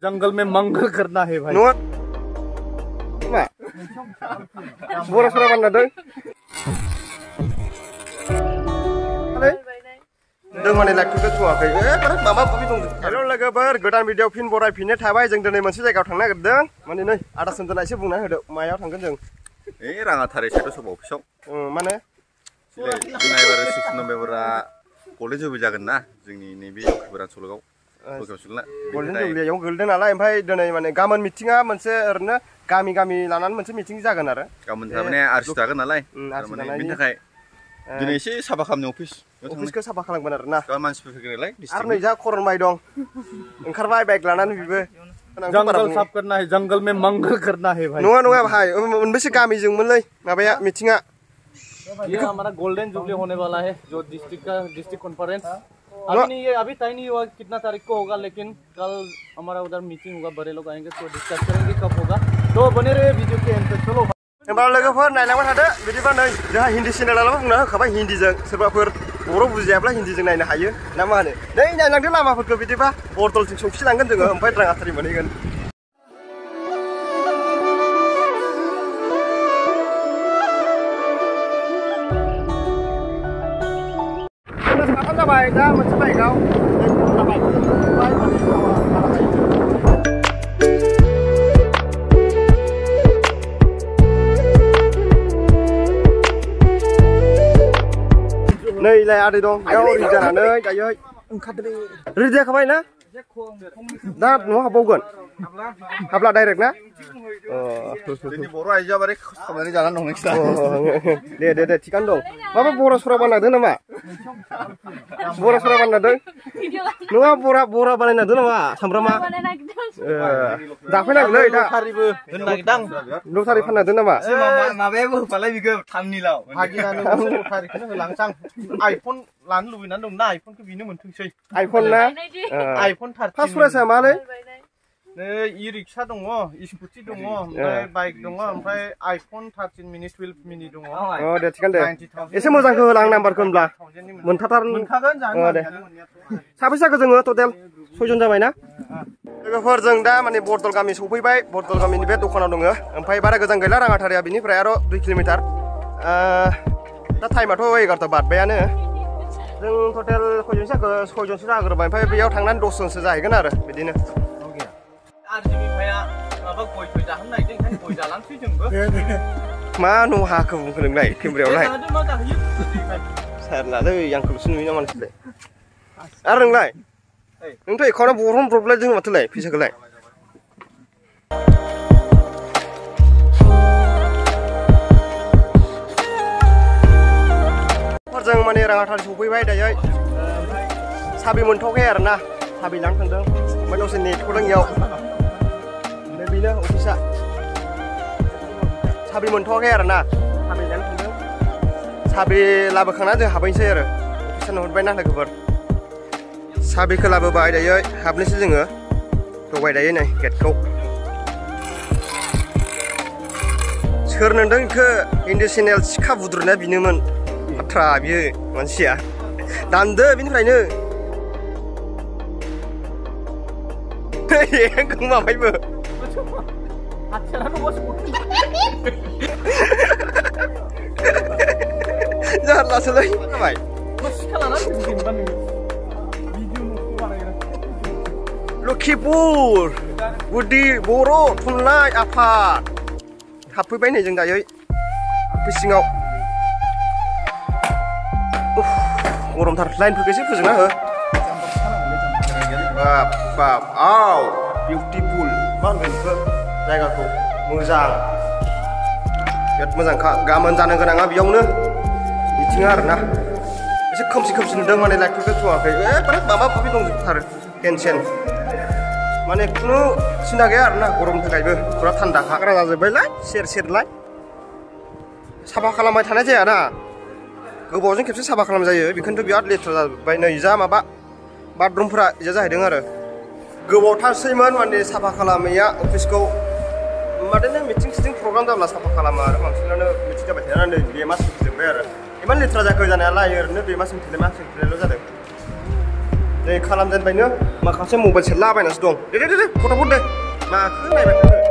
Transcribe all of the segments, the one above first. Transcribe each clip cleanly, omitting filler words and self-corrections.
जंगल में मंगल करना है भाई। नुआ मा बोरा सोरा बानना दं दं माने लाइटखौ सुवाखै बारा माबा माबि दं। हेल' लोगोफोर गोदान भिडिअ फिन बरायफिननो थाबाय। जों दिनै मोनसे जायगायाव थांनो नागिरदों। माने नै आदा सोमदोना एसे बुंना होदो मायाव थांगोन जों। राङाथारि साइड सब अफिसाव माने जोंना एबार 6 नभेम्बरा गल्डेन जुबिलि जागोन ना जोंनि नैबे अक्षरान्चलआव गल्डेन जुबिलियाव गोलैदों नालाय। ओमफ्राय दिनै माने गाबोन मिटिङा मोनसे ओरैनो गामि गामि लानानै मोनसे मिटिं जागोन आरो गाबोन थारमाने आरसि जागोन नालाय बेनि थाखाय दिनै एसे साफा खालामनो अफिसखौ साफा खालामगोन आरो ना मानसिफोर फैगोन नालाय। आरो नै जा खरनबाय दं ओंखारबाय बाइक लानानै बिबो जंगल साफ करना है, जंगल में मंगल करना है भाई। नङा नङा भाई मोनबेसे गामिजोंमोनलै माबाया मिटिङा। ये हमारा गोल्डन जुबली होने वाला है जो डिस्ट्रिक्ट कॉन्फ्रेंस अभी नहीं है, अभी तय नहीं हुआ कितना तारीख को होगा, लेकिन कल हमारा उधर मीटिंग होगा, बड़े लोग आएंगे तो डिस्कस करेंगे कब होगा। तो बने रहे वीडियो के एंड तक। चलो होमबा लोगोफोर नायलांबाय थादो। बिदिबा नै जोंहा हिन्दी चेनेलाबो बुंना होखाबाय हिन्दीजों सोरबाफोर बर' बुजियाब्ला हिन्दीजों नायनो हायो ना मा होनो। नै नायलांदो लामाफोरखौ बिदिबा बरतलथिं सौखिलांगोन जोङो ओमफ्राय राङाथारि मोनहैगोन। जाबाय दा मोनसे बाइकआव नैलाय आदै दं बेयाव रेडि जानानै दायो ओंखारदों। रेडि जाखाबाय ना दा न'आव हाबबावगोन हाबला डाइरेक्ट ना जोंनि बर' आइजोआ बारै खामानि जानानै दं नोंसिना। दे थिगानो दं। माबा बरा सरा बानायदों नामा? बरा सरा बानायदों नङा बरा बानायदों नामा सामब्रामा? जाफैनांगौलै दा लटारिबो होनो नागिरदां। लटारि फाननायदों नामा? माबायाबो होफालाय बेखौ थामनिलाव भागिनानो लटारिखौनो होलांसां। आइफन लानो लुबैनानै दं ना, आइफनखौ बिनो मोनथोंसै। आइफन ना आइफन 13 फार्स्ट प्राइसआ मालै? इ रिक्सा दङ, स्कुटि दङ, ओमफ्राय बाइक दङ, ओमफ्राय आइफन 13 मिनि 12 मिनि दङ। दे थिगानो दे एसे मोजांखौ होलां नाम्बारखौ होनब्ला मोनखागोन दे। साबेसे जाखो जोङो टटेल 6 जन जाबाय ना? लोगोफोर जों दा माने बरतल गामि सफैबाय। बरतल गामिनि बे दखानाव दङ। ओमफ्राय बारा गोजान गैला राङाथारिया बिनिफ्राय आरो 2 किल'मिटार। दा टाइमाथ' 11ता बारबायानो। जों टटेल 6 जनसो जाखो 6 जनसो जाग्रोबाय। ओमफ्राय बेयाव थांनानै 10 जनसो जाहैगोन आरो बिदिनो। मा न' हाखौ बुंखो नोंलाय केमेरायावलाय सारलालै आंखौल'सो नुयो ना मानसिलाय। आरो नोंलाय नोंथ' एकाउन्टआव बर'लाय जों माथोलाय फैसाखौलाय। जों माने राङाथारि सफैबाय दायो। साबि मोनथ'वाखै आरो ना साबि लानो थांदों। ओमफ्राय दसे नेथ'दों इयाव बेनो अफिसा साबि मोनथ'वाखै आरो ना साबि लानो थांदों। साबि लाबोखांना जों हाबहैनोसै आरो अफिसा नुहुरबाय ना लोगोफोर। साबिखौ लाबोबाय दायो हाबनोसै जोङो। होबाय दायो नै गेटखौ। सोर नोंदों बेखौ हिन्दी चेनेल सिखा बुद्रुनाया बिनोमोन बाथ्रा बियो मानसिया। दानदो बिनिफ्रायनो गोमाबायबो। जारलासोलै जाबाय। लखिपुर गुदि बर' थुनलाइ आफाद हाबफैबाय नै जों दायो अफिस सिङाव। गरमथार लाइनफोरखौ एसे फोजोंना हो। बाब आव बिउटिफुल मा होनगोन बेखौ जायगाखौ मोजां बिराद मोजांखा। गाबोन जानो गोनाङा बेयावनो मिथिङा आरोना। एसे खोमसि नुदों माने लाइटफोरखौ सुवाखै। बारा माबा माबि दंजोबथारो टेनसन माने खुनु सिन्था गैया आरोना। गरमनि थाखायबो फुरा थान्दा हाग्रा जाजोब्बायलाय सेरलाय साफा खालामबाय थानाय जायाना। गोबावजों खेबसे साफा खालाम जायो। बेखौनोथ' बिराद लेथ्रा जाजोब्बाय। नै जा माबा बाथरुमफोरा इजा जाहैदों आरो गोबावथारसैमोन माने साफा खालामैया अफिसखौ। माने मिटिं प्रग्राम जाब्ला साफा खालामो आरो बांसिनानो मिटिं जाबाय थाया। नै बे मास जोब्बाय आरो इमान लेथ्रा जाखो जानायालाय ओरैनो बे मास मिथिनायल' जादों। नै खालामजेनबायनो माखासे मबाइल सेरलाबायनासो दं दे फटाफट दे माखौ नायबाय थाखो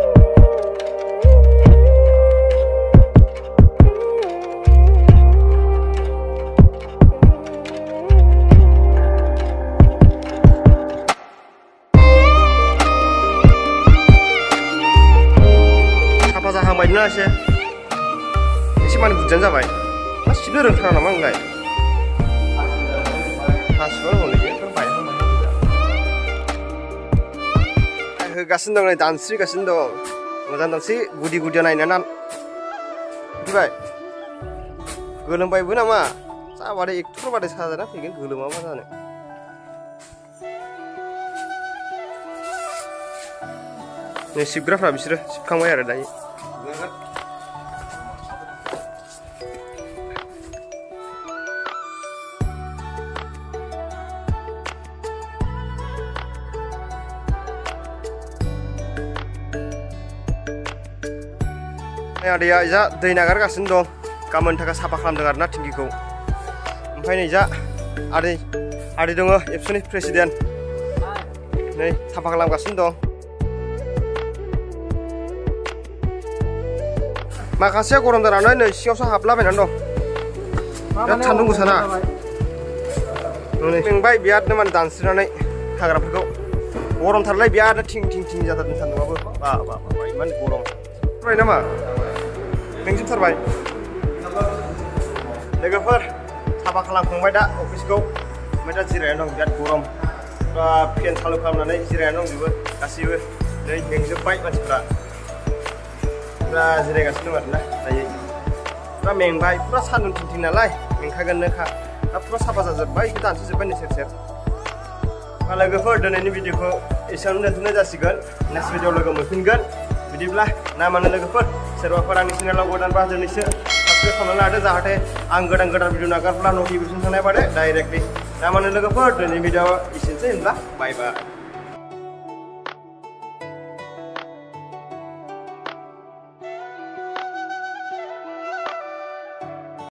साफा जाहांबायनो एसे माने बुरजानो जाबाय मा सिबनो रोंथारा नामा नोंलाय हासिबाय हनै होगासिनो दं नै दानस्रिगासिनो दं मोजां दानस्रि गुदि गुदियाव नायनानै मिथिबाय गोलोमबायबो नामा जाबादे एक्टर बादि साजाना फैगोन गोलोमाबा जानो नै सिबग्राफ्रा बिसोरो सिबखांबाय आरो दायो आदैया जा दै नागारगासिनो दं गाबोननि थाखाय साफा खालामदों आरोना टेंकिखौ ओमफ्राय नै जा आदै दङ एबसुनि प्रेसिडेन्ट नै साफा खालामगासिनो दं माखासेया गरम जानानै नै सिङावसो हाबलाबायनानै दं बिराद सान्दुं गोसाना नै मेंबाय बिरादनो माने दानस्रिनानै हाग्राफोरखौ गरमथारलाय बिरादनो थिं जाथारदों सान्दुंआबो बा इमान गरम फराय नामा मेंजोबथारबाय लोगोफोर साफा खालामखांबाय दा अफिसखौ ओमफ्राय दा जिरायनानै दं बिराद गरम फुरा फेन चालु खालामनानै जिरायनानै दंजोबो गासैबो नै मेंजोबबाय मानसिफ्रा फुरा जिरायगासिनो दं आरोना दायो फुरा मेंबाय फुरा सान्दुं थिं नालाय मेंखागोननोखा दा फुरा साफा जाजोब्बाय बेखौ दानस'जोब्बाय नै सेर लोगोफोर दिनैनि भिडिअखौ एसेयावनो दोनथ'नाय जासिगोन नेक्स्ट भिडिअ लोगो मोनफिनगोन बिदिब्ला नामानो लोगोफोर सोरबाफोर आंनि चेनेलाव गोदानबा दिनैसो साबस्क्राइब खालामनानै लादो जाहाथे आं गोदान भिडिअ नागारब्ला नटिफिकेसन थानाय बादे डाइरेक्टलि नामानो लोगोफोर दिनैनि भिडिअ एसेनोसै होनब्ला बाय बाय